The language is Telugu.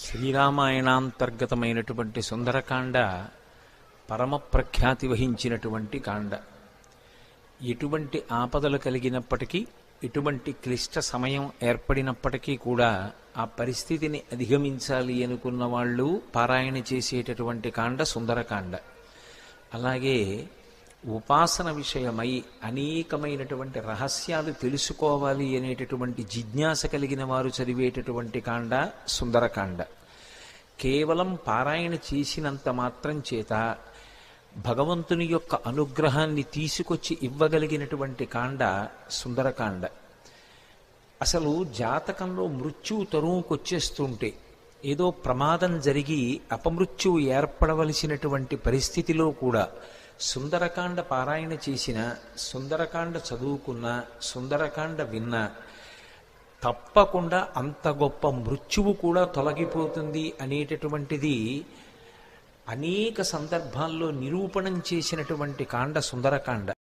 శ్రీరామాయణాంతర్గతమైనటువంటి సుందరకాండ పరమ ప్రఖ్యాతి వహించినటువంటి కాండ. ఎటువంటి ఆపదలు కలిగినప్పటికీ, ఎటువంటి క్లిష్ట సమయం ఏర్పడినప్పటికీ కూడా ఆ పరిస్థితిని అధిగమించాలి అనుకున్న వాళ్ళు పారాయణ చేసేటటువంటి కాండ సుందరకాండ. అలాగే ఉపాసన విషయమై అనేకమైనటువంటి రహస్యాలు తెలుసుకోవాలి అనేటటువంటి జిజ్ఞాస కలిగిన వారు చదివేటటువంటి కాండ సుందరకాండ. కేవలం పారాయణ చేసినంత మాత్రం చేత భగవంతుని యొక్క అనుగ్రహాన్ని తీసుకొచ్చి ఇవ్వగలిగినటువంటి కాండ సుందరకాండ. అసలు జాతకంలో మృత్యువు తరువుకొచ్చేస్తుంటే, ఏదో ప్రమాదం జరిగి అపమృత్యువు ఏర్పడవలసినటువంటి పరిస్థితిలో కూడా సుందరకాండ పారాయణ చేసిన, సుందరకాండ చదువుకున్న, సుందరకాండ విన్న తప్పకుండా అంత గొప్ప మృత్యువు కూడా తొలగిపోతుంది అనేటటువంటిది అనేక సందర్భాల్లో నిరూపణం చేసినటువంటి కాండ సుందరకాండ.